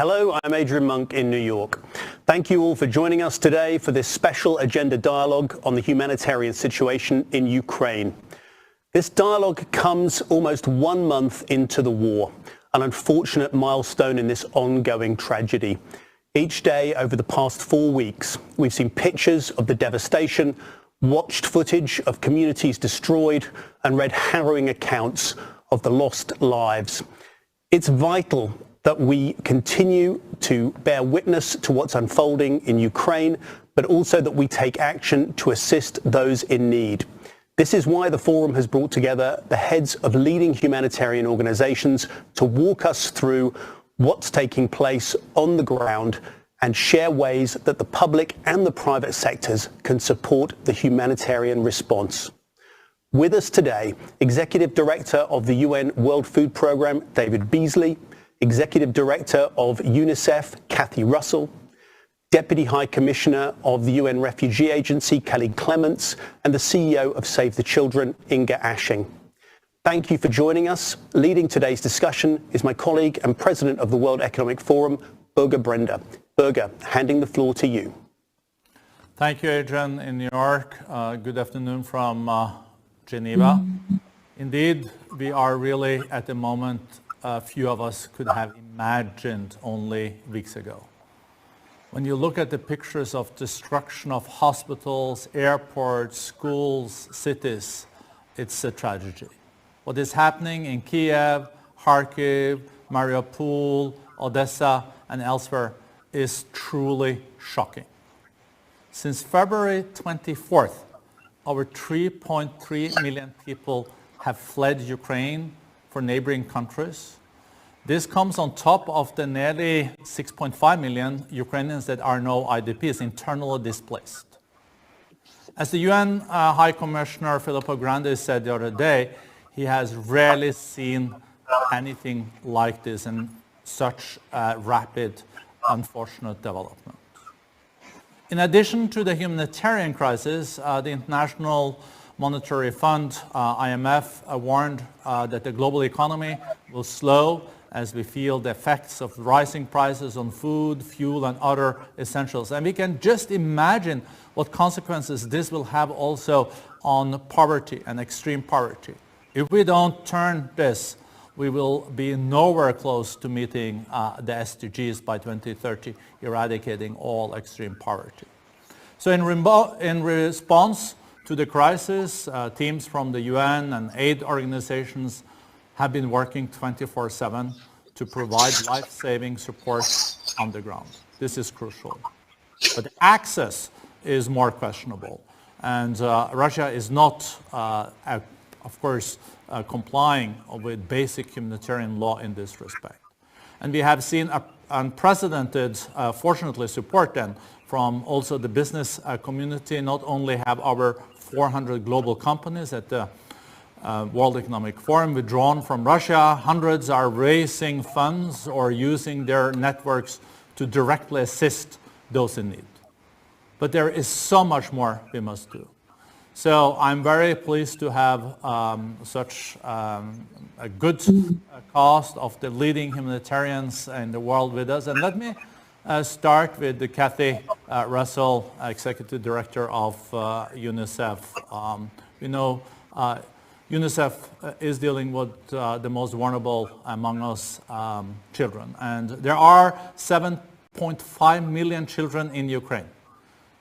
Hello, I'm Adrian Monk in New York. Thank you all for joining us today for this special agenda dialogue on the humanitarian situation in Ukraine. This dialogue comes almost 1 month into the war, an unfortunate milestone in this ongoing tragedy. Each day over the past 4 weeks, we've seen pictures of the devastation, watched footage of communities destroyed, and read harrowing accounts of the lost lives. It's vital that we continue to bear witness to what's unfolding in Ukraine, but also that we take action to assist those in need. This is why the Forum has brought together the heads of leading humanitarian organizations to walk us through what's taking place on the ground and share ways that the public and the private sectors can support the humanitarian response. With us today, Executive Director of the UN World Food Programme, David Beasley, Executive Director of UNICEF, Kathy Russell, Deputy High Commissioner of the UN Refugee Agency, Kelly Clements, and the CEO of Save the Children, Inga Ashing. Thank you for joining us. Leading today's discussion is my colleague and President of the World Economic Forum, Birger Brender. Birger, handing the floor to you. Thank you, Adrian, in New York. Good afternoon from Geneva. Indeed, we are really at the moment few of us could have imagined only weeks ago. When you look at the pictures of destruction of hospitals, airports, schools, cities, it's a tragedy. What is happening in Kiev, Kharkiv, Mariupol, Odessa, and elsewhere is truly shocking. Since February 24th, over 3.3 million people have fled Ukraine for neighboring countries. This comes on top of the nearly 6.5 million Ukrainians that are now IDPs, internally displaced. As the UN High Commissioner Filippo Grandi said the other day, he has rarely seen anything like this and such rapid, unfortunate development. In addition to the humanitarian crisis, the International Monetary Fund, IMF, warned that the global economy will slow as we feel the effects of rising prices on food, fuel, and other essentials. And we can just imagine what consequences this will have also on poverty and extreme poverty. If we don't turn this, we will be nowhere close to meeting the SDGs by 2030, eradicating all extreme poverty. So in response to the crisis, teams from the UN and aid organizations have been working 24/7 to provide life-saving support on the ground. This is crucial. But the access is more questionable. And Russia is not, of course, complying with basic humanitarian law in this respect. And we have seen unprecedented, fortunately, support then from also the business community. Not only have our 400 global companies at the World Economic Forum withdrawn from Russia, hundreds are raising funds or using their networks to directly assist those in need. But there is so much more we must do. So I'm very pleased to have such a good cast of the leading humanitarians in the world with us. And let me start with Kathy Russell, Executive Director of UNICEF. We know UNICEF is dealing with the most vulnerable among us, children. And there are 7.5 million children in Ukraine,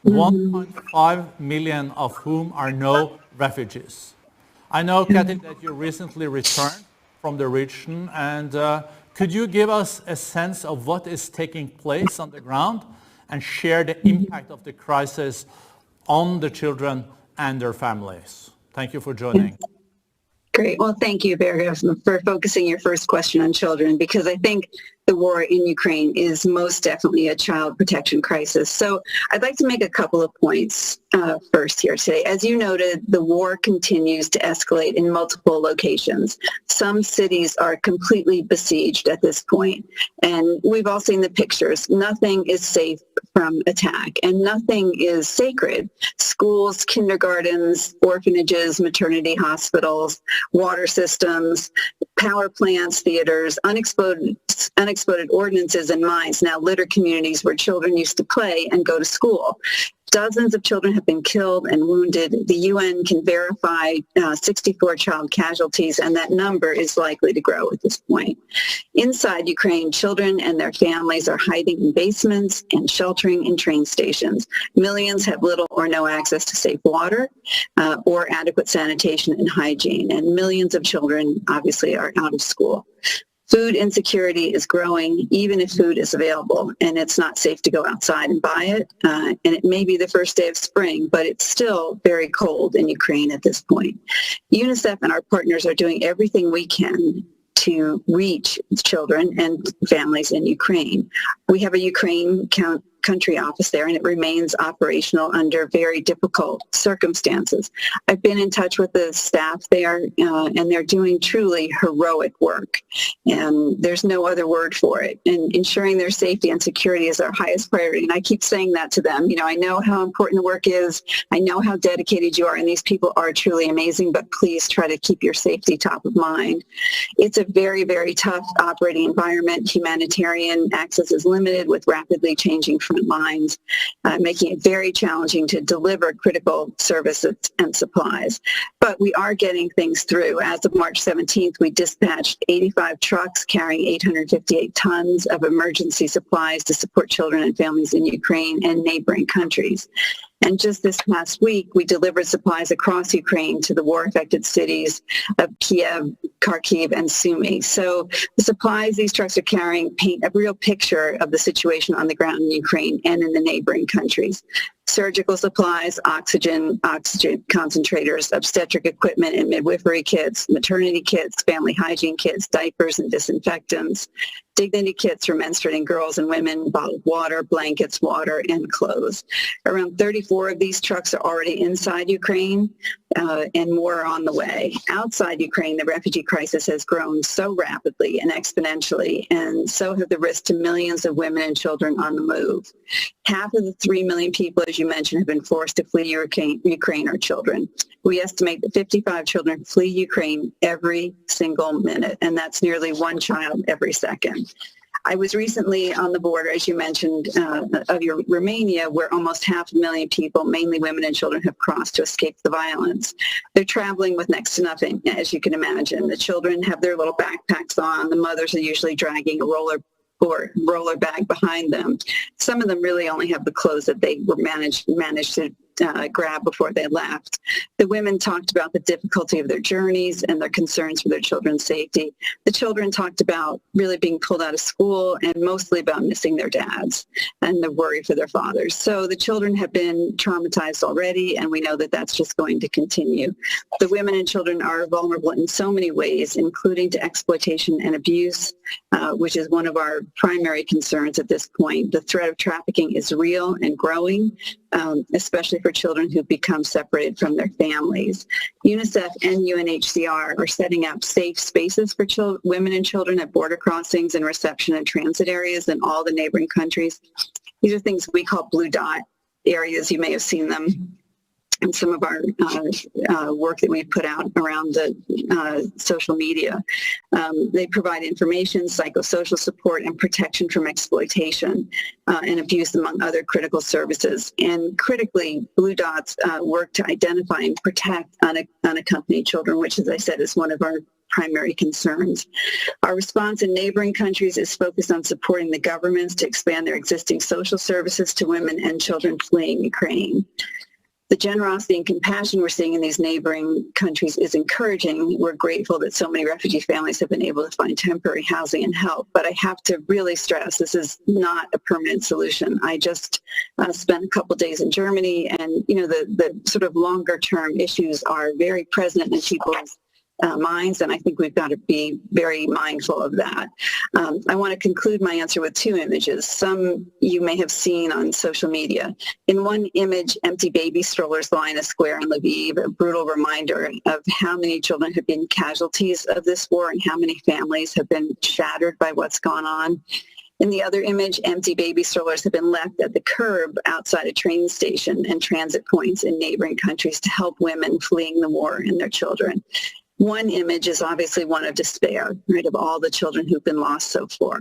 1.5 million of whom are now refugees. I know, Kathy, that you recently returned from the region, and could you give us a sense of what is taking place on the ground and share the impact of the crisis on the children and their families? Thank you for joining. Great. Well, thank you, Birger, for focusing your first question on children, because I think the war in Ukraine is most definitely a child protection crisis. So I'd like to make a couple of points first here today. As you noted, the war continues to escalate in multiple locations. Some cities are completely besieged at this point, and we've all seen the pictures. Nothing is safe from attack, and nothing is sacred. Schools, kindergartens, orphanages, maternity hospitals, water systems, power plants, theaters, unexploded ordnances and mines now litter communities where children used to play and go to school. Dozens of children have been killed and wounded. The UN can verify 64 child casualties, and that number is likely to grow at this point. Inside Ukraine, children and their families are hiding in basements and sheltering in train stations. Millions have little or no access to safe water or adequate sanitation and hygiene, and millions of children obviously are out of school. Food insecurity is growing, even if food is available, and it's not safe to go outside and buy it. And it may be the first day of spring, but it's still very cold in Ukraine at this point. UNICEF and our partners are doing everything we can to reach children and families in Ukraine. We have a Ukraine country office there, and it remains operational under very difficult circumstances. I've been in touch with the staff there, and they're doing truly heroic work, and there's no other word for it. And ensuring their safety and security is our highest priority, and I keep saying that to them. You know, I know how important the work is. I know how dedicated you are, and these people are truly amazing, but please try to keep your safety top of mind. It's a very, very tough operating environment. Humanitarian access is limited with rapidly changing front lines, making it very challenging to deliver critical services and supplies. But we are getting things through. As of March 17th, we dispatched 85 trucks carrying 858 tons of emergency supplies to support children and families in Ukraine and neighboring countries. And just this past week, we delivered supplies across Ukraine to the war-affected cities of Kiev, Kharkiv, and Sumy. So the supplies these trucks are carrying paint a real picture of the situation on the ground in Ukraine and in the neighboring countries. Surgical supplies, oxygen concentrators, obstetric equipment and midwifery kits, maternity kits, family hygiene kits, diapers and disinfectants, dignity kits for menstruating girls and women, bottled water, blankets, water, and clothes. Around 34 of these trucks are already inside Ukraine, and more are on the way. Outside Ukraine, the refugee crisis has grown so rapidly and exponentially, and so have the risks to millions of women and children on the move. Half of the 3 million people, as you mentioned, have been forced to flee Ukraine are children. We estimate that 55 children flee Ukraine every single minute, and that's nearly one child every second. I was recently on the border, as you mentioned, of Romania, where almost 500,000 people, mainly women and children, have crossed to escape the violence. They're traveling with next to nothing, as you can imagine. The children have their little backpacks on. The mothers are usually dragging a roller bag behind them. Some of them really only have the clothes that they were managed to grab before they left. The women talked about the difficulty of their journeys and their concerns for their children's safety. The children talked about really being pulled out of school and mostly about missing their dads and the worry for their fathers. So the children have been traumatized already, and we know that that's just going to continue. The women and children are vulnerable in so many ways, including to exploitation and abuse, which is one of our primary concerns at this point. The threat of trafficking is real and growing, especially for children who become separated from their families. UNICEF and UNHCR are setting up safe spaces for women and children at border crossings and reception and transit areas in all the neighboring countries. These are things we call blue dot areas. You may have seen them in some of our work that we've put out around the social media. They provide information, psychosocial support, and protection from exploitation and abuse, among other critical services. And critically, Blue Dots work to identify and protect unaccompanied children, which, as I said, is one of our primary concerns. Our response in neighboring countries is focused on supporting the governments to expand their existing social services to women and children fleeing Ukraine. The generosity and compassion we're seeing in these neighboring countries is encouraging. We're grateful that so many refugee families have been able to find temporary housing and help, but I have to really stress this is not a permanent solution. I just spent a couple days in Germany, and the sort of longer term issues are very present in people's minds, and I think we've got to be very mindful of that. I want to conclude my answer with two images. Some you may have seen on social media. In one image, empty baby strollers line a square in Lviv, a brutal reminder of how many children have been casualties of this war and how many families have been shattered by what's gone on. In the other image, empty baby strollers have been left at the curb outside a train station and transit points in neighboring countries to help women fleeing the war and their children. One image is obviously one of despair, right, of all the children who've been lost so far.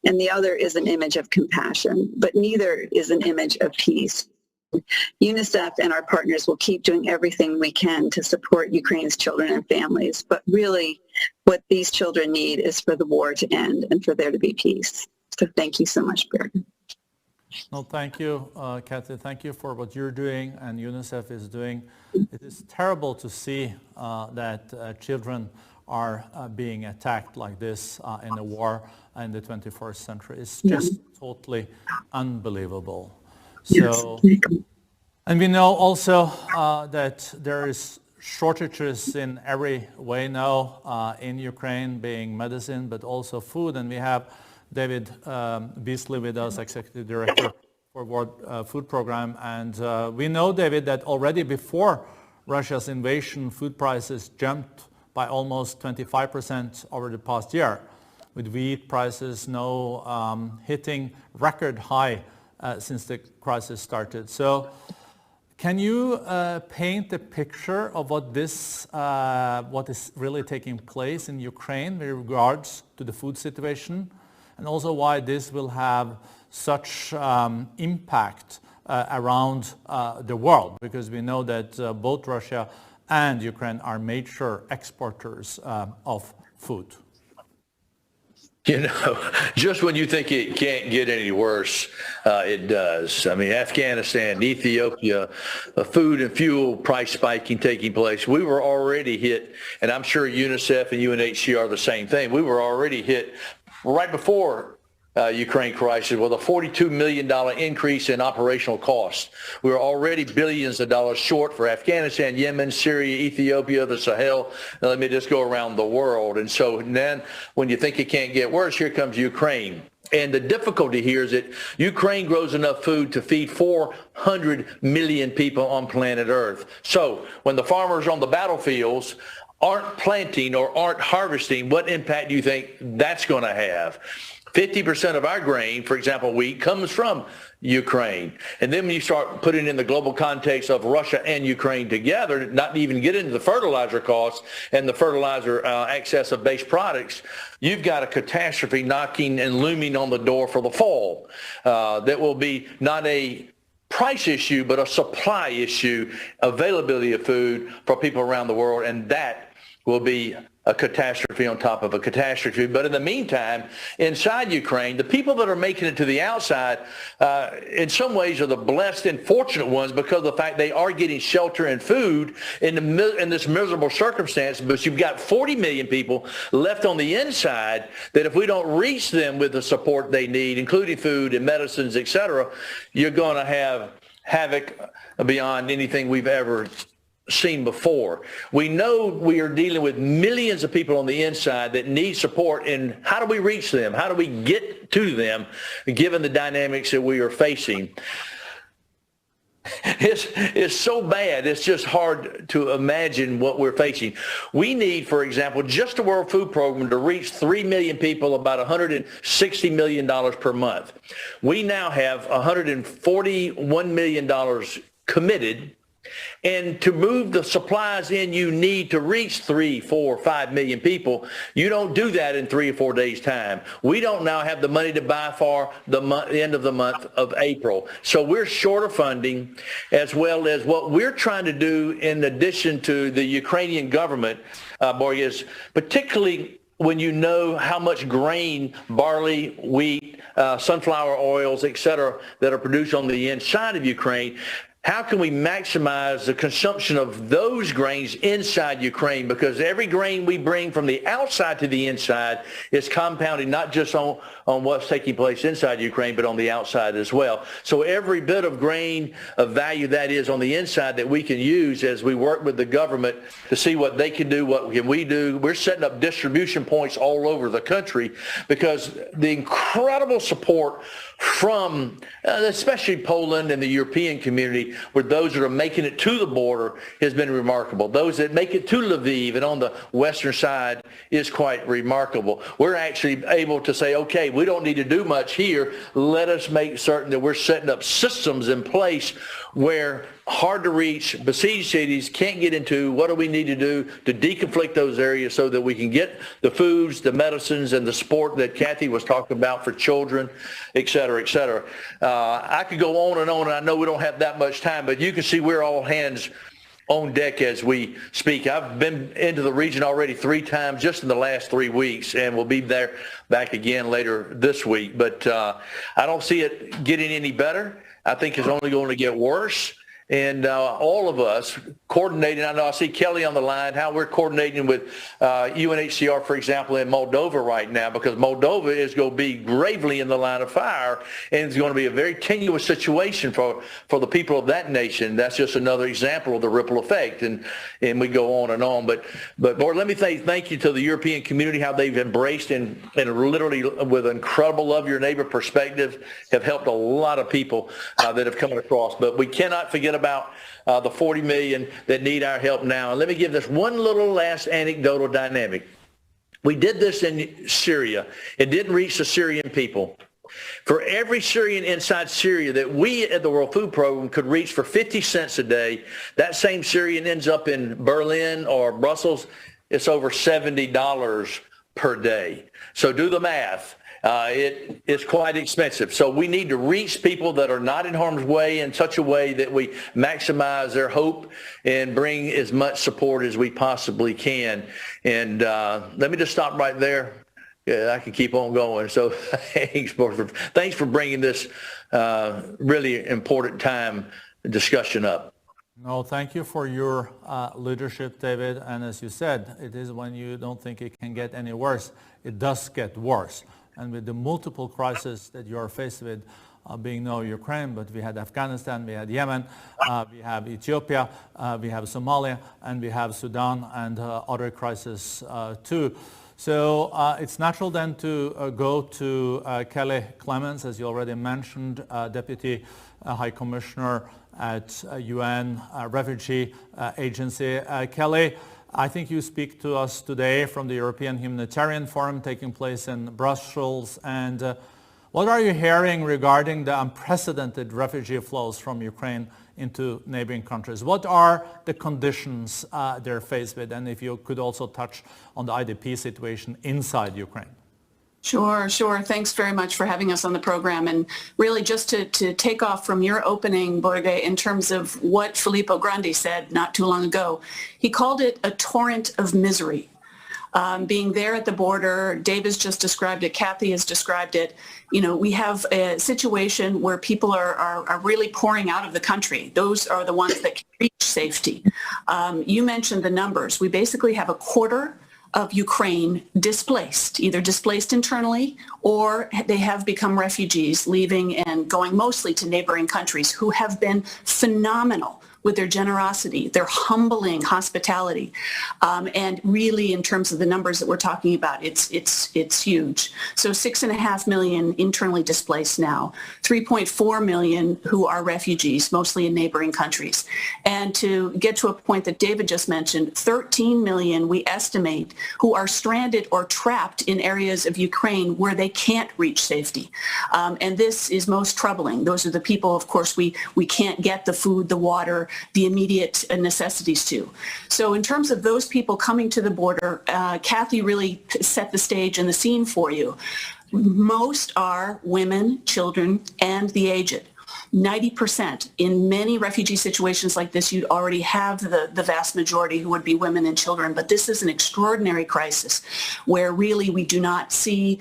And the other is an image of compassion, but neither is an image of peace. UNICEF and our partners will keep doing everything we can to support Ukraine's children and families, but really what these children need is for the war to end and for there to be peace. So thank you so much, Birgit. No, thank you, Kathy. Thank you for what you're doing and UNICEF is doing. It is terrible to see that children are being attacked like this in a war in the 21st century. It's just totally unbelievable. So, and we know also that there is shortages in every way now in Ukraine, being medicine, but also food. And we have David Beasley with us, Executive Director for World Food Program. And we know, David, that already before Russia's invasion, food prices jumped by almost 25% over the past year, with wheat prices now hitting record high since the crisis started. So can you paint a picture of what is really taking place in Ukraine with regards to the food situation, and also why this will have such impact around the world? Because we know that both Russia and Ukraine are major exporters of food. You know, just when you think it can't get any worse, it does. I mean, Afghanistan, Ethiopia, food and fuel price spiking taking place. We were already hit, and I'm sure UNICEF and UNHCR are the same thing. We were already hit right before Ukraine crisis with a $42 million increase in operational costs. We were already billions of dollars short for Afghanistan, Yemen, Syria, Ethiopia, the Sahel. Now, let me just go around the world. And so then when you think it can't get worse, here comes Ukraine. And the difficulty here is that Ukraine grows enough food to feed 400 million people on planet Earth. So when the farmers on the battlefields aren't planting or aren't harvesting, what impact do you think that's going to have? 50% of our grain, for example, wheat, comes from Ukraine. And then when you start putting in the global context of Russia and Ukraine together, not even get into the fertilizer costs and the fertilizer excess of base products, you've got a catastrophe knocking and looming on the door for the fall. That will be not a price issue, but a supply issue, availability of food for people around the world, and that will be a catastrophe on top of a catastrophe. But in the meantime, inside Ukraine, the people that are making it to the outside, in some ways are the blessed and fortunate ones because of the fact they are getting shelter and food in this miserable circumstance. But you've got 40 million people left on the inside that if we don't reach them with the support they need, including food and medicines, etc., you're going to have havoc beyond anything we've ever seen before. We know we are dealing with millions of people on the inside that need support, and how do we reach them? How do we get to them given the dynamics that we are facing? It's so bad, it's just hard to imagine what we're facing. We need, for example, just the World Food Program to reach 3 million people, about $160 million per month. We now have $141 million committed. And to move the supplies in you need to reach 3, 4, 5 million people. You don't do that in 3 or 4 days' time. We don't now have the money to buy for the end of the month of April. So we're short of funding, as well as what we're trying to do in addition to the Ukrainian government, Borg, is particularly when you know how much grain, barley, wheat, sunflower oils, et cetera, that are produced on the inside of Ukraine. How can we maximize the consumption of those grains inside Ukraine? Because every grain we bring from the outside to the inside is compounding not just on what's taking place inside Ukraine, but on the outside as well. So every bit of grain of value that is on the inside that we can use as we work with the government to see what they can do, what can we do. We're setting up distribution points all over the country because the incredible support from especially Poland and the European community, where those that are making it to the border has been remarkable. Those that make it to Lviv and on the western side is quite remarkable. We're actually able to say, okay, we don't need to do much here. Let us make certain that we're setting up systems in place where hard to reach, besieged cities, can't get into. What do we need to do to deconflict those areas so that we can get the foods, the medicines, and the support that Kathy was talking about for children, et cetera, et cetera. I could go on, and I know we don't have that much time, but you can see we're all hands on deck as we speak. I've been into the region already 3 times just in the last 3 weeks, and we'll be there back again later this week. But I don't see it getting any better. I think it's only going to get worse. And all of us coordinating, I know I see Kelly on the line, how we're coordinating with UNHCR, for example, in Moldova right now, because Moldova is going to be gravely in the line of fire, and it's going to be a very tenuous situation for the people of that nation. That's just another example of the ripple effect, and we go on and on. But Lord, let me say thank you to the European community, how they've embraced and literally with incredible love your neighbor perspective have helped a lot of people that have come across. But we cannot forget about the 40 million that need our help now. And let me give this one little last anecdotal dynamic. We did this in Syria. It didn't reach the Syrian people. For every Syrian inside Syria that we at the World Food Program could reach for 50 cents a day, that same Syrian ends up in Berlin or Brussels. It's over $70 per day. So do the math. It is quite expensive. So we need to reach people that are not in harm's way in such a way that we maximize their hope and bring as much support as we possibly can. And let me just stop right there. Yeah, I can keep on going. So thanks for bringing this really important time discussion up. No, thank you for your leadership, David. And as you said, it is when you don't think it can get any worse, it does get worse. And with the multiple crises that you are faced with, being no Ukraine, but we had Afghanistan, we had Yemen, we have Ethiopia, we have Somalia, and we have Sudan and other crises too. So it's natural then to go to Kelly Clements, as you already mentioned, Deputy High Commissioner at UN Refugee Agency. Kelly, I think you speak to us today from the European Humanitarian Forum taking place in Brussels. And what are you hearing regarding the unprecedented refugee flows from Ukraine into neighboring countries? What are the conditions they're faced with? And if you could also touch on the IDP situation inside Ukraine. Sure. Thanks very much for having us on the program. And really just to take off from your opening, Borge, in terms of what Filippo Grandi said not too long ago, he called it a torrent of misery. Being there at the border, Dave has just described it, Kathy has described it. You know, we have a situation where people are really pouring out of the country. Those are the ones that can reach safety. You mentioned the numbers. We basically have a quarter of Ukraine displaced, either displaced internally or they have become refugees, leaving and going mostly to neighboring countries who have been phenomenal with their generosity, their humbling hospitality. And really, in terms of the numbers that we're talking about, it's huge. So 6.5 million internally displaced now, 3.4 million who are refugees, mostly in neighboring countries. And to get to a point that David just mentioned, 13 million, we estimate, who are stranded or trapped in areas of Ukraine where they can't reach safety. And this is most troubling. Those are the people, of course, we can't get the food, the water, the immediate necessities to. So in terms of those people coming to the border, Kathy really set the stage and the scene for you. Most are women, children, and the aged. 90%. In many refugee situations like this, you'd already have the vast majority who would be women and children. But this is an extraordinary crisis where really we do not see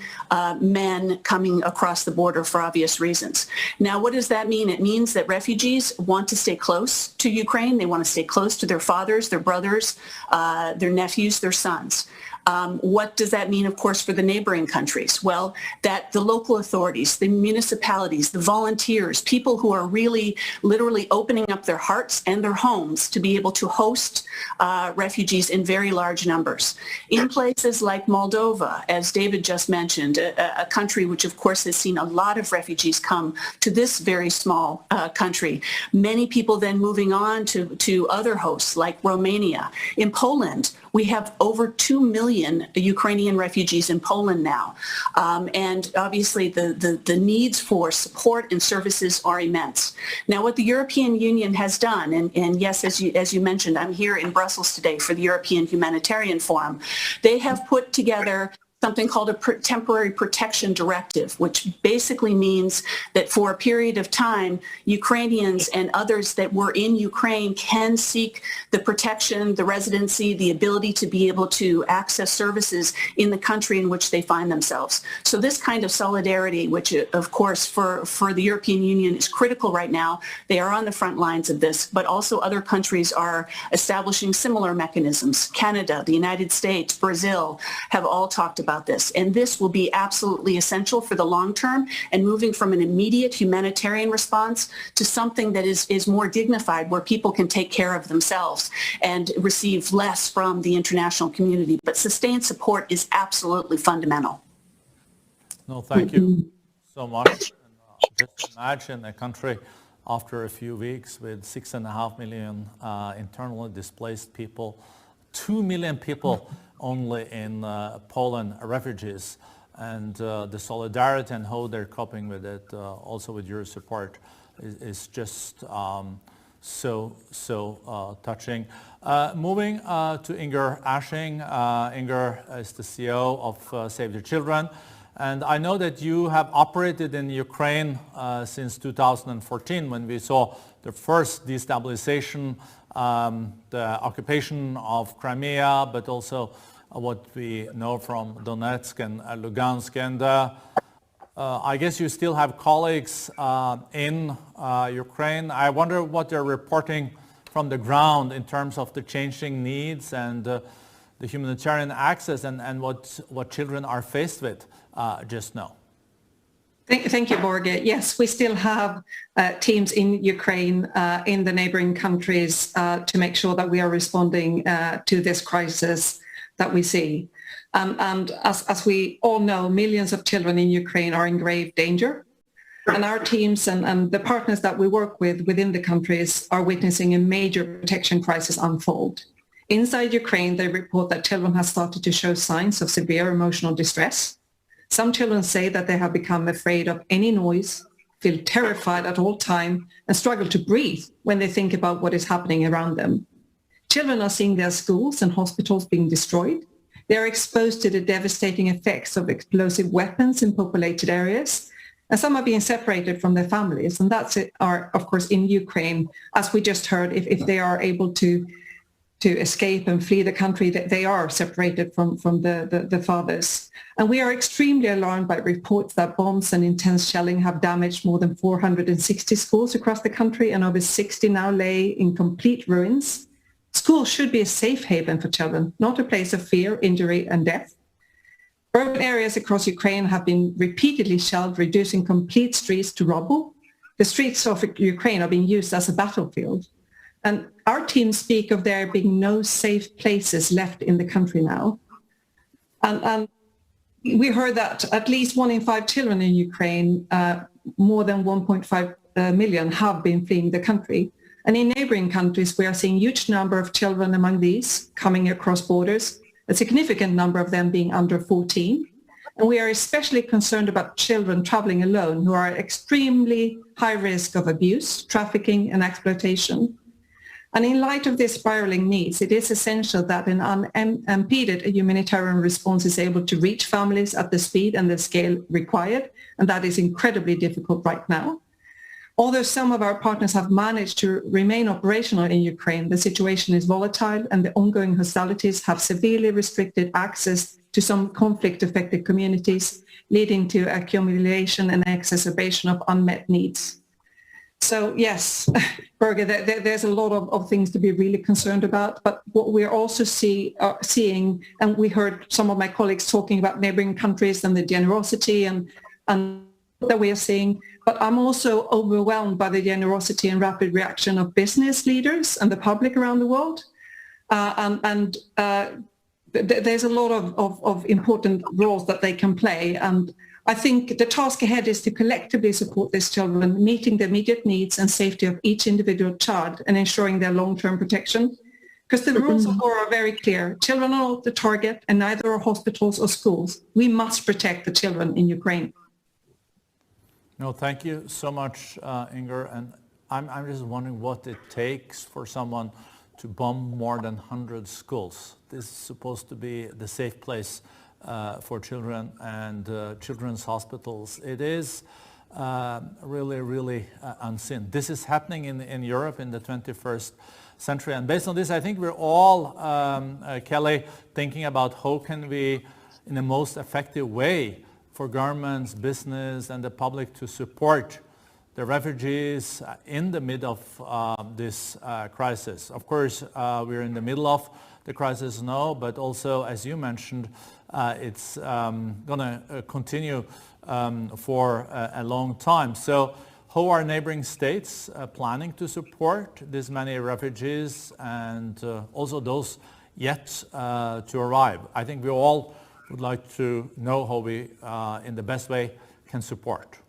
men coming across the border for obvious reasons. Now, what does that mean? It means that refugees want to stay close to Ukraine. They want to stay close to their fathers, their brothers, their nephews, their sons. What does that mean, of course, for the neighboring countries? Well, that the local authorities, the municipalities, the volunteers, people who are really literally opening up their hearts and their homes to be able to host refugees in very large numbers. In places like Moldova, as David just mentioned, a country which, of course, has seen a lot of refugees come to this very small country. Many people then moving on to other hosts like Romania. In Poland, We have over 2 million Ukrainian refugees in Poland now. And obviously the needs for support and services are immense. Now, what the European Union has done, and yes, as you mentioned, I'm here in Brussels today for the European Humanitarian Forum. They have put together something called a temporary protection directive, which basically means that for a period of time, Ukrainians and others that were in Ukraine can seek the protection, the residency, the ability to be able to access services in the country in which they find themselves. So this kind of solidarity, which of course for the European Union is critical right now, they are on the front lines of this, but also other countries are establishing similar mechanisms. Canada, the United States, Brazil have all talked about this, and this will be absolutely essential for the long term and moving from an immediate humanitarian response to something that is more dignified, where people can take care of themselves and receive less from the international community. But sustained support is absolutely fundamental. No, thank you so much. And, just imagine a country after a few weeks with 6.5 million internally displaced people, 2 million people only in Poland, refugees, and the solidarity and how they're coping with it, also with your support, is just so touching. Moving to Inger Ashing. Inger is the CEO of Save the Children. And I know that you have operated in Ukraine since 2014, when we saw the first destabilization, the occupation of Crimea, but also what we know from Donetsk and Lugansk. And I guess you still have colleagues in Ukraine. I wonder what they're reporting from the ground in terms of the changing needs and the humanitarian access and what children are faced with just now. Thank you, Borge. Yes, we still have teams in Ukraine, in the neighboring countries, to make sure that we are responding to this crisis that we see. And as we all know, millions of children in Ukraine are in grave danger. And our teams and the partners that we work with within the countries are witnessing a major protection crisis unfold. Inside Ukraine, they report that children have started to show signs of severe emotional distress. Some children say that they have become afraid of any noise, feel terrified at all times, and struggle to breathe when they think about what is happening around them. Children are seeing their schools and hospitals being destroyed. They are exposed to the devastating effects of explosive weapons in populated areas. And some are being separated from their families. And that's of course, in Ukraine, as we just heard, if they are able to escape and flee the country, that they are separated from the fathers. And we are extremely alarmed by reports that bombs and intense shelling have damaged more than 460 schools across the country, and over 60 now lay in complete ruins. Schools should be a safe haven for children, not a place of fear, injury, and death. Urban areas across Ukraine have been repeatedly shelled, reducing complete streets to rubble. The streets of Ukraine are being used as a battlefield. And our teams speak of there being no safe places left in the country now. And we heard that at least 1 in 5 children in Ukraine, more than 1.5 million, have been fleeing the country. And in neighboring countries, we are seeing a huge number of children among these coming across borders, a significant number of them being under 14. And we are especially concerned about children traveling alone who are at extremely high risk of abuse, trafficking, and exploitation. And in light of these spiraling needs, it is essential that an unimpeded humanitarian response is able to reach families at the speed and the scale required, and that is incredibly difficult right now. Although some of our partners have managed to remain operational in Ukraine, the situation is volatile and the ongoing hostilities have severely restricted access to some conflict-affected communities, leading to accumulation and exacerbation of unmet needs. So yes, Birgit, there's a lot of things to be really concerned about, but what we're also seeing, and we heard some of my colleagues talking about neighboring countries and the generosity and that we are seeing, but I'm also overwhelmed by the generosity and rapid reaction of business leaders and the public around the world. There's a lot of important roles that they can play. And I think the task ahead is to collectively support these children, meeting the immediate needs and safety of each individual child and ensuring their long-term protection. Because the rules of war are very clear. Children are not the target, and neither are hospitals or schools. We must protect the children in Ukraine. No, thank you so much, Inger. And I'm just wondering what it takes for someone to bomb more than 100 schools. This is supposed to be the safe place for children and children's hospitals. It is really, really unseen. This is happening in Europe in the 21st century. And based on this, I think we're all, Kelly, thinking about how can we, in the most effective way, for governments, business, and the public to support the refugees in the middle of this crisis. Of course, we're in the middle of the crisis now, but also, as you mentioned, it's going to continue for a long time. So how are neighboring states planning to support this many refugees and also those yet to arrive? I think we all would like to know how we, in the best way, can support.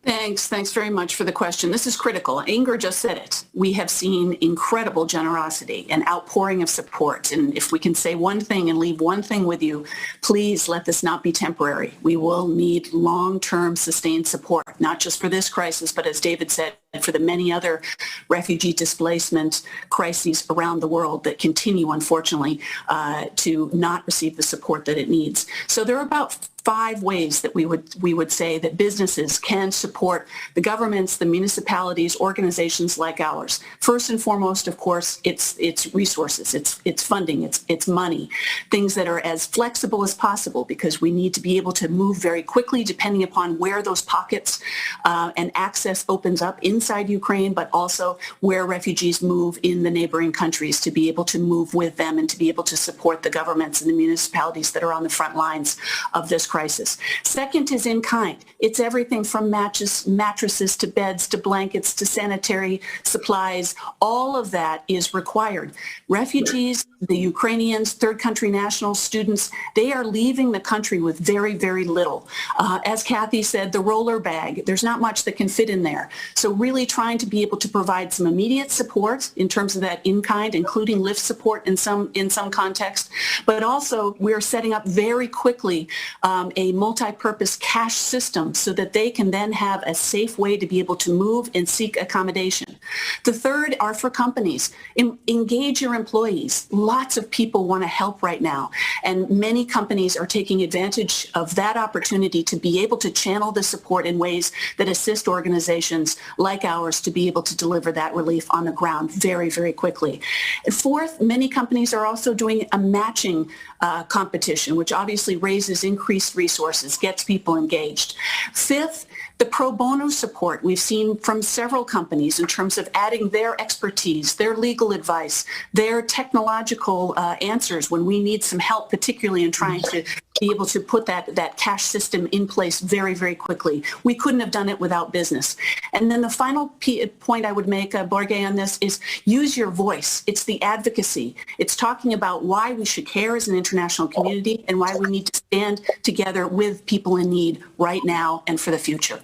Thanks very much for the question. This is critical. Inger just said it. We have seen incredible generosity and outpouring of support. And if we can say one thing and leave one thing with you, please let this not be temporary. We will need long-term sustained support, not just for this crisis, but as David said, for the many other refugee displacement crises around the world that continue, unfortunately, to not receive the support that it needs. So there are about 5 ways that we would say that businesses can support the governments, the municipalities, organizations like ours. First and foremost, of course, it's resources, it's funding, it's money, things that are as flexible as possible because we need to be able to move very quickly depending upon where those pockets and access opens up inside Ukraine, but also where refugees move in the neighboring countries to be able to move with them and to be able to support the governments and the municipalities that are on the front lines of this crisis. Second is in kind. It's everything from mattresses to beds to blankets to sanitary supplies. All of that is required. Refugees, the Ukrainians, third country nationals, students, they are leaving the country with very, very little. As Kathy said, the roller bag, there's not much that can fit in there. So really trying to be able to provide some immediate support in terms of that in kind, including lift support in some context, but also we're setting up very quickly a multi-purpose cash system so that they can then have a safe way to be able to move and seek accommodation. The third are for companies. Engage your employees. Lots of people want to help right now, and many companies are taking advantage of that opportunity to be able to channel the support in ways that assist organizations like ours to be able to deliver that relief on the ground very, very quickly. And fourth, many companies are also doing a matching competition, which obviously raises increased resources, gets people engaged. Fifth, the pro bono support we've seen from several companies in terms of adding their expertise, their legal advice, their technological answers when we need some help, particularly in trying to be able to put that cash system in place very, very quickly. We couldn't have done it without business. And then the final point I would make, Borge, on this is use your voice. It's the advocacy. It's talking about why we should care as an international community and why we need to stand together with people in need right now and for the future.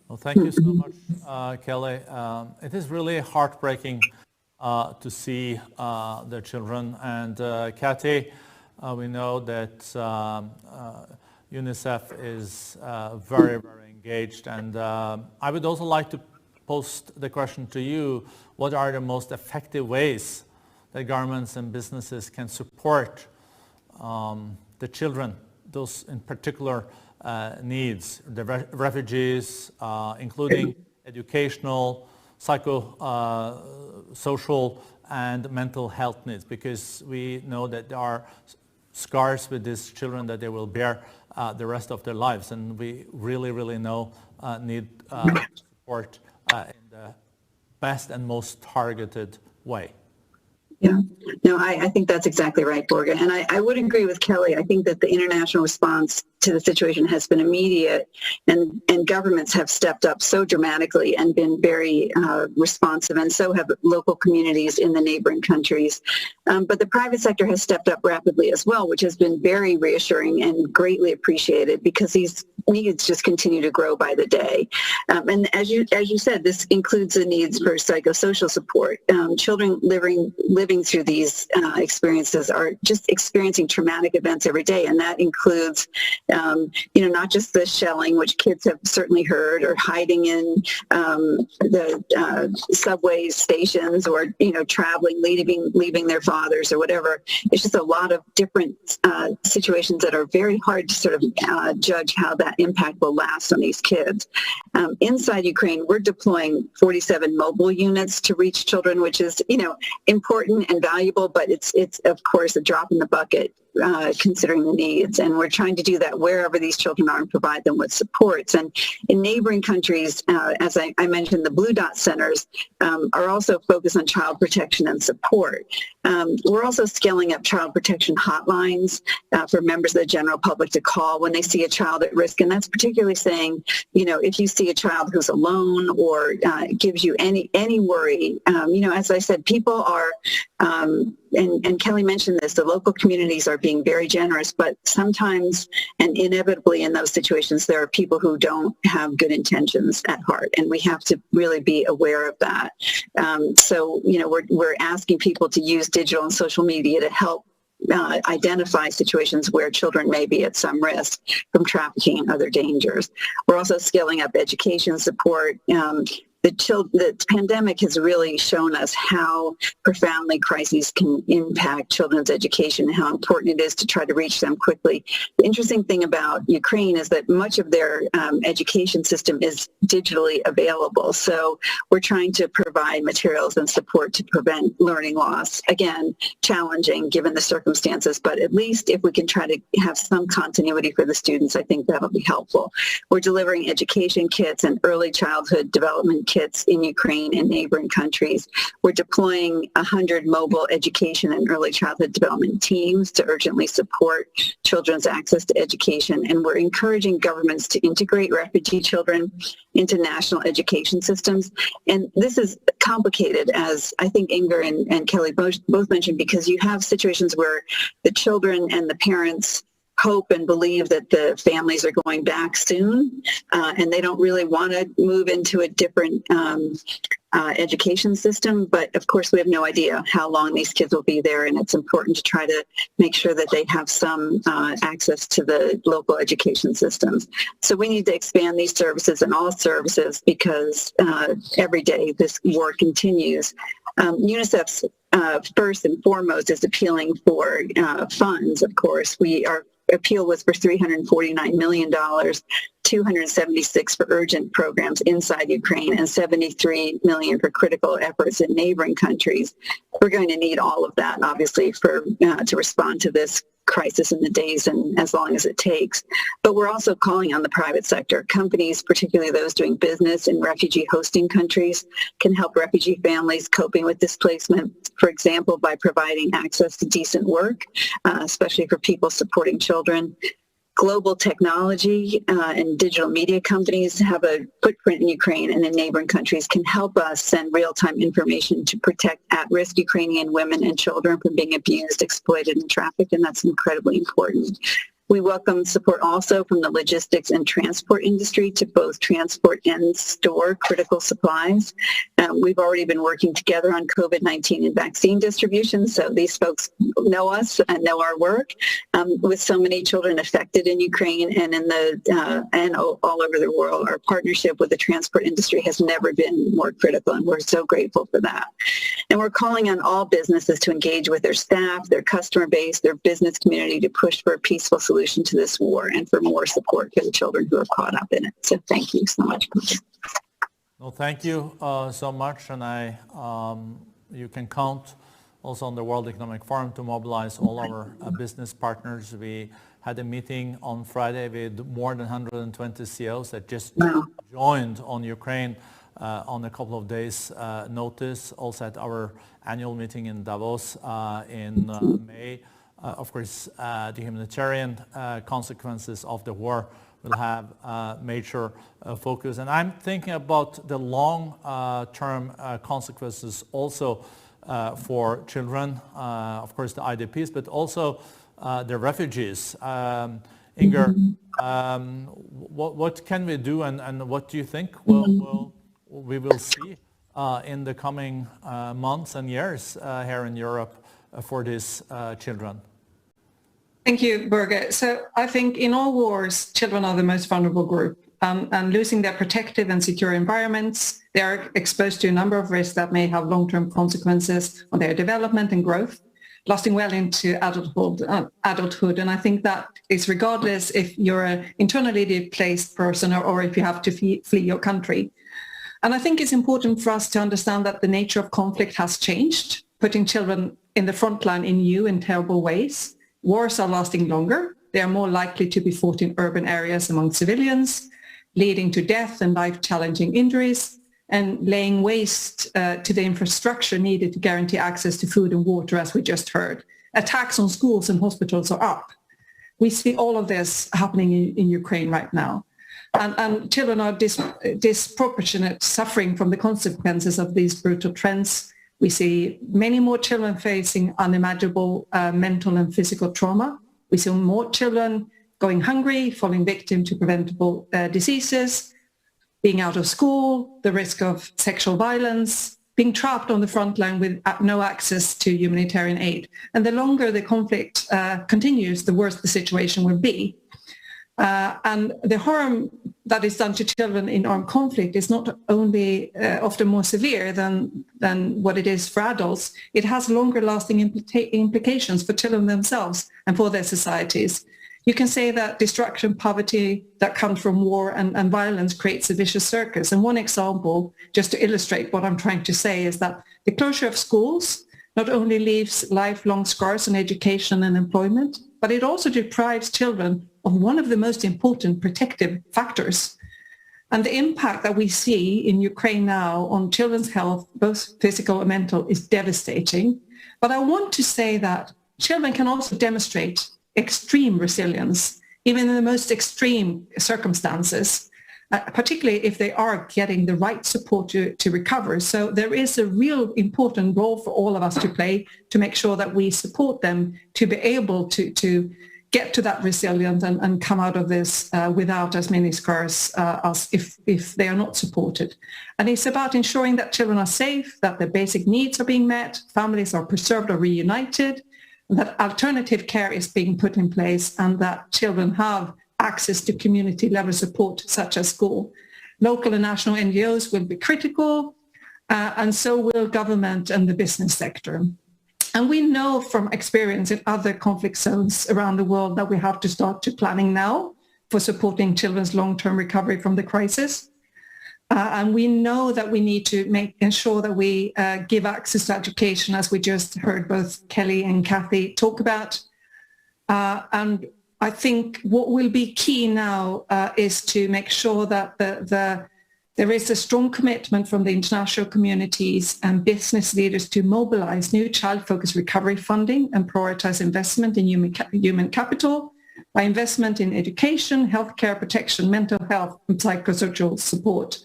Well, thank you so much, Kelly. It is really heartbreaking to see the children. And Kathy, we know that UNICEF is very, very engaged. And I would also like to pose the question to you, what are the most effective ways that governments and businesses can support the children, those in particular needs, the refugees, including educational, social, and mental health needs, because we know that there are scars with these children that they will bear the rest of their lives, and we really, really need support in the best and most targeted way. Yeah, no, I think that's exactly right, Borge. And I would agree with Kelly. I think that the international response to the situation has been immediate, and governments have stepped up so dramatically and been very responsive, and so have local communities in the neighboring countries. But the private sector has stepped up rapidly as well, which has been very reassuring and greatly appreciated, because these needs just continue to grow by the day. And as you said, this includes the needs for psychosocial support. Children living through these experiences are just experiencing traumatic events every day, and that includes, not just the shelling, which kids have certainly heard, or hiding in the subway stations, or traveling, leaving their fathers, or whatever. It's just a lot of different situations that are very hard to sort of judge how that impact will last on these kids. Inside Ukraine, we're deploying 47 mobile units to reach children, which is, important and valuable, but it's of course a drop in the bucket considering the needs. And we're trying to do that wherever these children are and provide them with supports. And in neighboring countries, as I mentioned, the Blue Dot centers are also focused on child protection and support. We're also scaling up child protection hotlines for members of the general public to call when they see a child at risk. And that's particularly saying, if you see a child who's alone or gives you any worry, as I said, people are, and Kelly mentioned this, the local communities are being very generous, but sometimes and inevitably in those situations, there are people who don't have good intentions at heart, and we have to really be aware of that. So, we're asking people to use digital and social media to help identify situations where children may be at some risk from trafficking and other dangers. We're also scaling up education support. The pandemic has really shown us how profoundly crises can impact children's education and how important it is to try to reach them quickly. The interesting thing about Ukraine is that much of their education system is digitally available. So we're trying to provide materials and support to prevent learning loss. Again, challenging given the circumstances, but at least if we can try to have some continuity for the students, I think that'll be helpful. We're delivering education kits and early childhood development kits in Ukraine and neighboring countries. We're deploying 100 mobile education and early childhood development teams to urgently support children's access to education. And we're encouraging governments to integrate refugee children into national education systems. And this is complicated, as I think Inger and Kelly both mentioned, because you have situations where the children and the parents hope and believe that the families are going back soon, and they don't really want to move into a different education system. But of course, we have no idea how long these kids will be there, and it's important to try to make sure that they have some access to the local education systems. So we need to expand these services and all services, because every day this war continues. UNICEF's first and foremost is appealing for funds, of course. Our appeal was for $349 million, 276 for urgent programs inside Ukraine, and 73 million for critical efforts in neighboring countries. We're going to need all of that, obviously, to respond to this crisis in the days and as long as it takes. But we're also calling on the private sector. Companies, particularly those doing business in refugee hosting countries, can help refugee families coping with displacement, for example, by providing access to decent work, especially for people supporting children. Global technology and digital media companies have a footprint in Ukraine and in neighboring countries, can help us send real-time information to protect at-risk Ukrainian women and children from being abused, exploited, and trafficked, and that's incredibly important. We welcome support also from the logistics and transport industry to both transport and store critical supplies. We've already been working together on COVID-19 and vaccine distribution, so these folks know us and know our work. With so many children affected in Ukraine and and all over the world, our partnership with the transport industry has never been more critical, and we're so grateful for that. And we're calling on all businesses to engage with their staff, their customer base, their business community to push for a peaceful solution to this war and for more support for the children who are caught up in it. So thank you so much. Well, thank you so much, and you can count also on the World Economic Forum to mobilize all our business partners. We had a meeting on Friday with more than 120 CEOs that just joined on Ukraine on a couple of days notice. Also at our annual meeting in Davos in May, Of course, the humanitarian consequences of the war will have major focus. And I'm thinking about the long-term consequences also for children, of course the IDPs, but also the refugees. Inger, what can we do, and what do you think we will see in the coming months and years here in Europe for these children? Thank you, Birgit. So I think in all wars, children are the most vulnerable group. And losing their protective and secure environments, they are exposed to a number of risks that may have long-term consequences on their development and growth, lasting well into adulthood. And I think that is regardless if you're an internally displaced person or if you have to flee your country. And I think it's important for us to understand that the nature of conflict has changed, putting children in the front line in new and terrible ways. Wars are lasting longer. They are more likely to be fought in urban areas among civilians, leading to death and life-challenging injuries, and laying waste to the infrastructure needed to guarantee access to food and water, as we just heard. Attacks on schools and hospitals are up. We see all of this happening in Ukraine right now. And children are disproportionate suffering from the consequences of these brutal trends. We see many more children facing unimaginable mental and physical trauma. We see more children going hungry, falling victim to preventable diseases, being out of school, the risk of sexual violence, being trapped on the front line with no access to humanitarian aid. And the longer the conflict continues, the worse the situation will be. And the harm that is done to children in armed conflict is not only often more severe than what it is for adults, it has longer lasting implications for children themselves and for their societies. You can say that destruction, poverty that comes from war and violence creates a vicious circus. And one example, just to illustrate what I'm trying to say, is that the closure of schools not only leaves lifelong scars on education and employment, but it also deprives children of one of the most important protective factors. And the impact that we see in Ukraine now on children's health, both physical and mental, is devastating. But I want to say that children can also demonstrate extreme resilience, even in the most extreme circumstances, particularly if they are getting the right support to recover. So there is a real important role for all of us to play to make sure that we support them to be able to get to that resilience and come out of this without as many scars as if they are not supported. And it's about ensuring that children are safe, that their basic needs are being met, families are preserved or reunited, that alternative care is being put in place, and that children have access to community-level support, such as school. Local and national NGOs will be critical, and so will government and the business sector. And we know from experience in other conflict zones around the world that we have to start to planning now for supporting children's long-term recovery from the crisis. And we know that we need to ensure that we give access to education, as we just heard both Kelly and Kathy talk about. And I think what will be key now is to make sure that there is a strong commitment from the international communities and business leaders to mobilize new child-focused recovery funding and prioritize investment in human capital by investment in education, healthcare protection, mental health, and psychosocial support.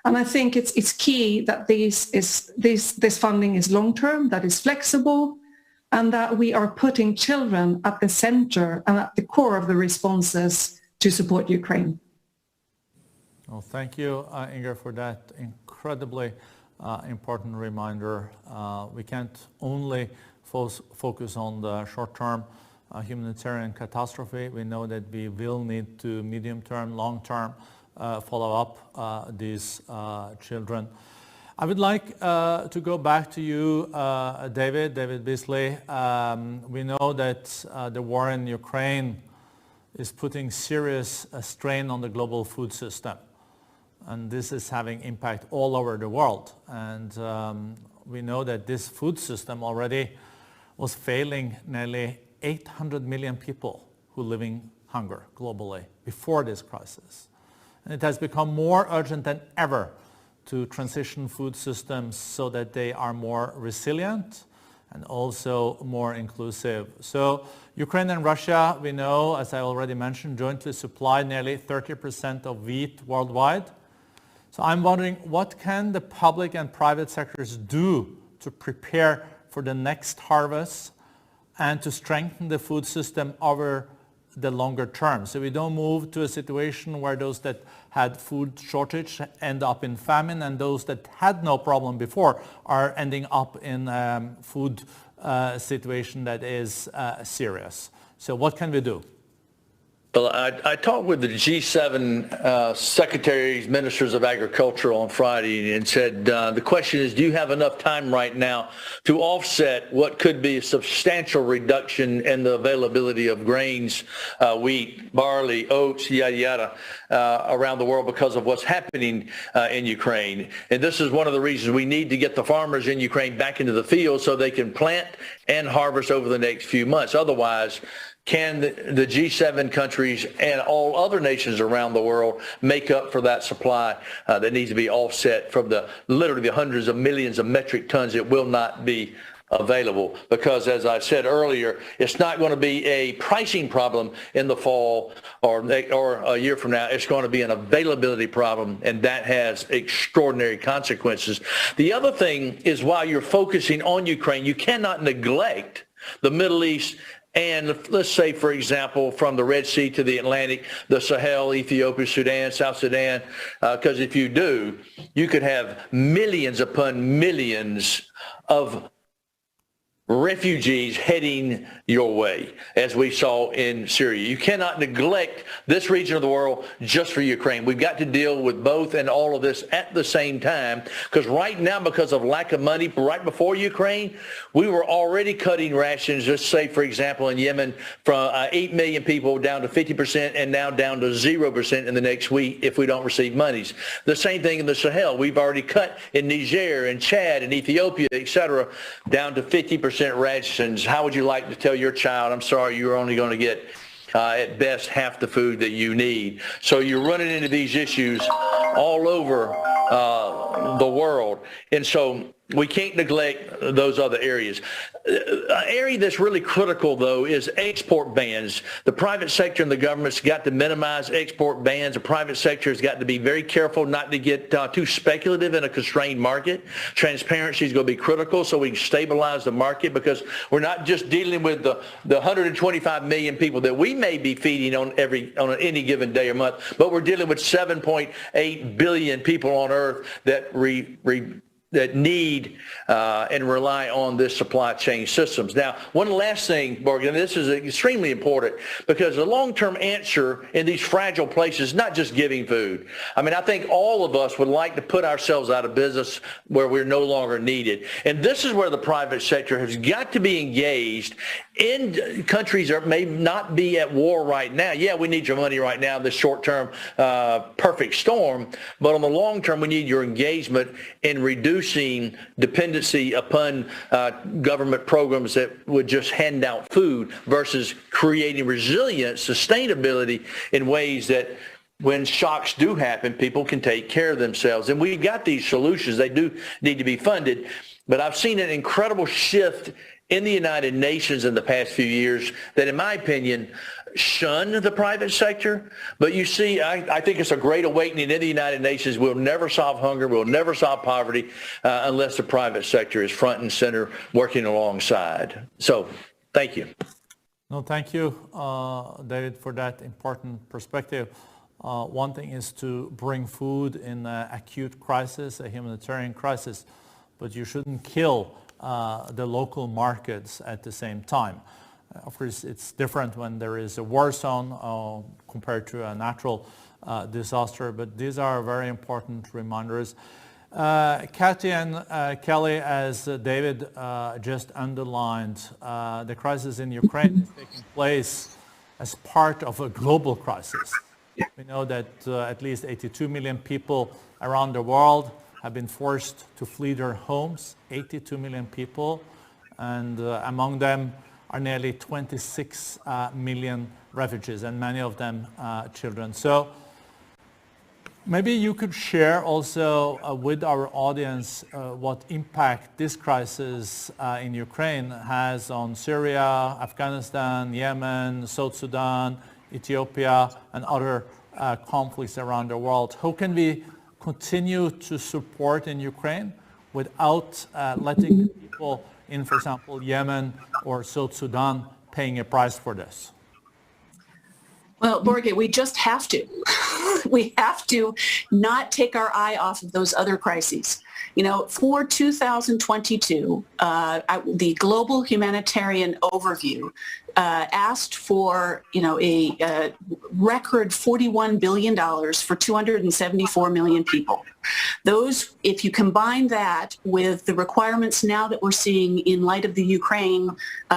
And I think it's key that this funding is long-term, that is flexible, and that we are putting children at the center and at the core of the responses to support Ukraine. Well, thank you, Inger, for that incredibly important reminder. We can't only focus on the short-term humanitarian catastrophe. We know that we will need to medium-term, long-term follow up these children. I would like to go back to you, David Beasley. We know that the war in Ukraine is putting serious strain on the global food system. And this is having impact all over the world. And we know that this food system already was failing nearly 800 million people who live in hunger globally before this crisis. And it has become more urgent than ever to transition food systems so that they are more resilient and also more inclusive. So Ukraine and Russia, we know, as I already mentioned, jointly supply nearly 30% of wheat worldwide. So I'm wondering, what can the public and private sectors do to prepare for the next harvest and to strengthen the food system over the longer term, so we don't move to a situation where those that had food shortage end up in famine, and those that had no problem before are ending up in food situation that is serious. So what can we do? Well, I talked with the G7 secretaries, ministers of agriculture on Friday and said, the question is, do you have enough time right now to offset what could be a substantial reduction in the availability of grains, wheat, barley, oats, yada, yada, around the world because of what's happening in Ukraine? And this is one of the reasons we need to get the farmers in Ukraine back into the field so they can plant and harvest over the next few months. Otherwise, can the G7 countries and all other nations around the world make up for that supply that needs to be offset from literally the hundreds of millions of metric tons that will not be available? Because as I said earlier, it's not going to be a pricing problem in the fall or a year from now. It's going to be an availability problem, and that has extraordinary consequences. The other thing is, while you're focusing on Ukraine, you cannot neglect the Middle East. And let's say, for example, from the Red Sea to the Atlantic, the Sahel, Ethiopia, Sudan, South Sudan, because if you do, you could have millions upon millions of refugees heading your way, as we saw in Syria. You cannot neglect this region of the world just for Ukraine. We've got to deal with both and all of this at the same time, because right now, because of lack of money, right before Ukraine, we were already cutting rations, just say, for example, in Yemen, from 8 million people down to 50% and now down to 0% in the next week if we don't receive monies. The same thing in the Sahel. We've already cut in Niger and Chad and Ethiopia, etc., down to 50% rations. How would you like to tell your child, I'm sorry, you're only going to get at best half the food that you need? So you're running into these issues all over the world. And so we can't neglect those other areas. An area that's really critical, though, is export bans. The private sector and the government's got to minimize export bans. The private sector has got to be very careful not to get too speculative in a constrained market. Transparency is going to be critical so we can stabilize the market, because we're not just dealing with the 125 million people that we may be feeding on any given day or month, but we're dealing with 7.8 billion people on Earth that that need and rely on this supply chain systems. Now, one last thing, Morgan, this is extremely important, because the long-term answer in these fragile places is not just giving food. I mean, I think all of us would like to put ourselves out of business where we're no longer needed. And this is where the private sector has got to be engaged in countries that may not be at war right now. Yeah, we need your money right now, this short-term perfect storm, but on the long term, we need your engagement in reducing dependency upon government programs that would just hand out food versus creating resilience, sustainability in ways that when shocks do happen, people can take care of themselves. And we've got these solutions. They do need to be funded. But I've seen an incredible shift in the United Nations in the past few years that, in my opinion, shun the private sector. But you see, I think it's a great awakening in the United Nations. We'll never solve hunger. We'll never solve poverty unless the private sector is front and center working alongside. So thank you. No, thank you, David, for that important perspective. One thing is to bring food in an acute crisis, a humanitarian crisis, but you shouldn't kill the local markets at the same time. Of course, it's different when there is a war zone compared to a natural disaster, but these are very important reminders. Kathy and Kelly, as David just underlined, the crisis in Ukraine is taking place as part of a global crisis. We know that at least 82 million people around the world have been forced to flee their homes, 82 million people, and among them are nearly 26 million refugees, and many of them children. So Maybe you could share also with our audience what impact this crisis in Ukraine has on Syria, Afghanistan, Yemen, South Sudan, Ethiopia, and other conflicts around the world. How can we continue to support in Ukraine without letting people in, for example, Yemen or South Sudan paying a price for this? Well, Borge, we just have to. We have to not take our eye off of those other crises. You know, for 2022, the Global Humanitarian Overview asked for, a record $41 billion for 274 million people. Those, if you combine that with the requirements now that we're seeing in light of the Ukraine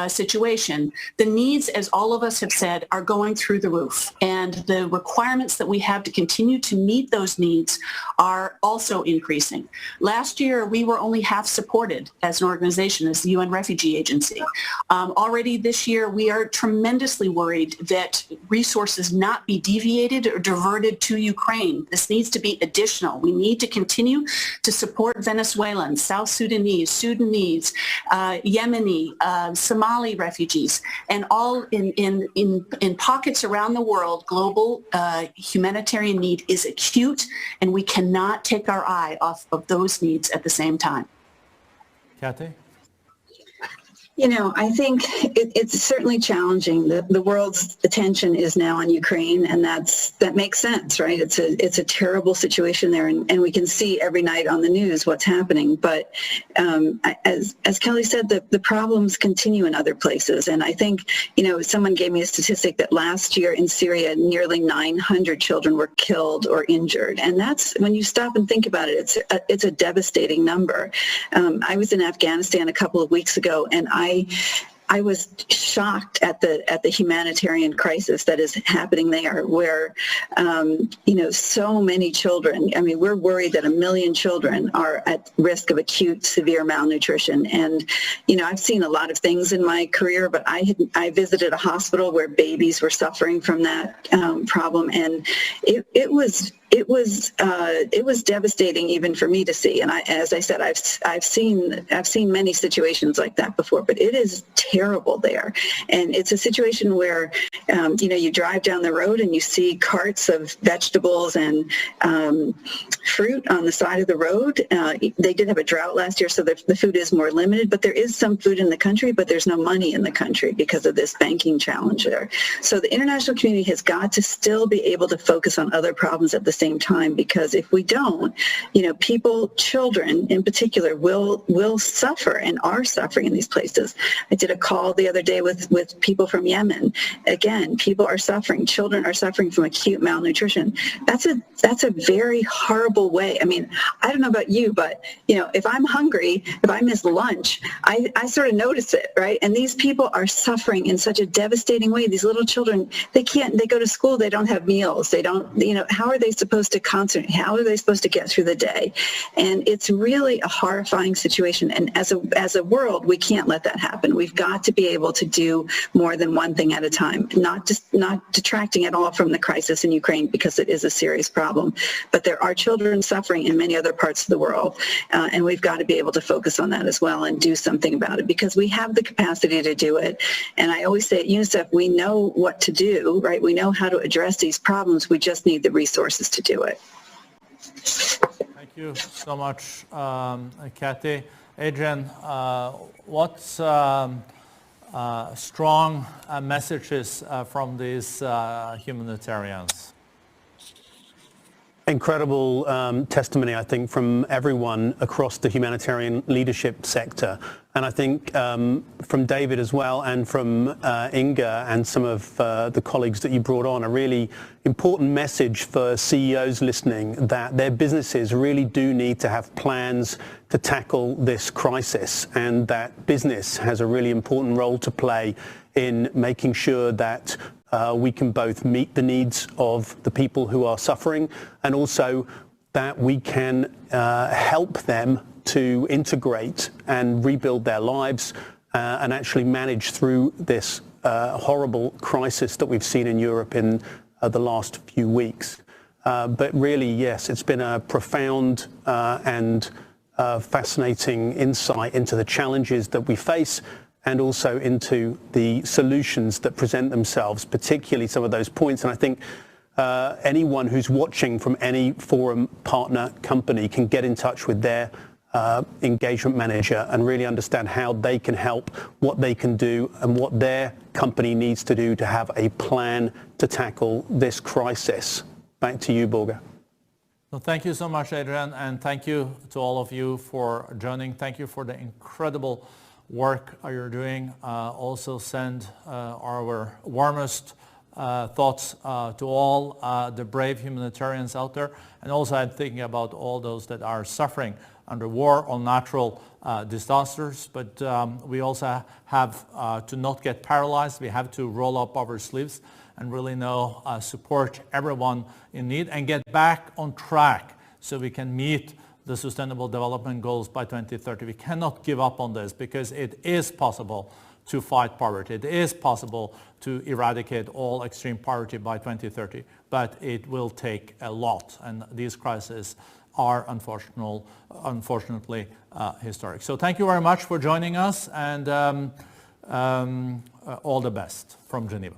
situation, the needs, as all of us have said, are going through the roof. And the requirements that we have to continue to meet those needs are also increasing. Last year, we were only half supported as an organization, as the UN Refugee Agency. Already this year, we are tremendously worried that resources not be deviated or diverted to Ukraine. This needs to be additional. We need to continue to support Venezuelans, South Sudanese, Yemeni, Somali refugees, and all in pockets around the world. Global humanitarian need is acute, and we cannot take our eye off of those needs at the same time. Kathy? I think it's certainly challenging. The world's attention is now on Ukraine, and that makes sense, right? It's a terrible situation there, and we can see every night on the news what's happening. But as Kelly said, the problems continue in other places. And I think, someone gave me a statistic that last year in Syria, nearly 900 children were killed or injured. And that's, when you stop and think about it, it's a devastating number. I was in Afghanistan a couple of weeks ago, and I was shocked at the humanitarian crisis that is happening there, where so many children. I mean, we're worried that 1 million children are at risk of acute severe malnutrition. And I've seen a lot of things in my career, but I visited a hospital where babies were suffering from that problem, and it was devastating even for me to see. And as I said, I've seen many situations like that before, but it is terrible there. And it's a situation where, you drive down the road and you see carts of vegetables and fruit on the side of the road. They did have a drought last year, so the food is more limited, but there is some food in the country, but there's no money in the country because of this banking challenge there. So the international community has got to still be able to focus on other problems at the same time, because if we don't, children in particular will suffer and are suffering in these places. I did a call the other day with people from Yemen. Again, people are suffering. Children are suffering from acute malnutrition. That's a very horrible way. I mean, I don't know about you, but if I'm hungry, if I miss lunch, I sort of notice it, right? And these people are suffering in such a devastating way. These little children, they go to school, they don't have meals. They don't, how are they supposed to concentrate? How are they supposed to get through the day? And it's really a horrifying situation. And as a world, we can't let that happen. We've got to be able to do more than one thing at a time, not detracting at all from the crisis in Ukraine, because it is a serious problem. But there are children suffering in many other parts of the world, and we've got to be able to focus on that as well and do something about it, because we have the capacity to do it. And I always say at UNICEF, we know what to do, right? We know how to address these problems. We just need the resources to do it. Thank you so much, Kathy. Adrian, what's strong messages from these humanitarians? Incredible testimony, I think, from everyone across the humanitarian leadership sector. And I think from David as well, and from Inga and some of the colleagues that you brought on, a really important message for CEOs listening, that their businesses really do need to have plans to tackle this crisis, and that business has a really important role to play in making sure that we can both meet the needs of the people who are suffering, and also that we can help them to integrate and rebuild their lives and actually manage through this horrible crisis that we've seen in Europe in the last few weeks. But really, yes, it's been a profound and fascinating insight into the challenges that we face and also into the solutions that present themselves, particularly some of those points. And I think anyone who's watching from any forum partner company can get in touch with their engagement manager and really understand how they can help, what they can do, and what their company needs to do to have a plan to tackle this crisis. Back to you, Borge. Well, thank you so much, Adrian, and thank you to all of you for joining. Thank you for the incredible work you're doing. Also send our warmest thoughts to all the brave humanitarians out there. And also I'm thinking about all those that are suffering under war or natural disasters. But we also have to not get paralyzed. We have to roll up our sleeves and really support everyone in need and get back on track so we can meet the Sustainable Development Goals by 2030. We cannot give up on this because it is possible to fight poverty. It is possible to eradicate all extreme poverty by 2030, but it will take a lot, and these crises are unfortunately historic. So thank you very much for joining us, and all the best from Geneva.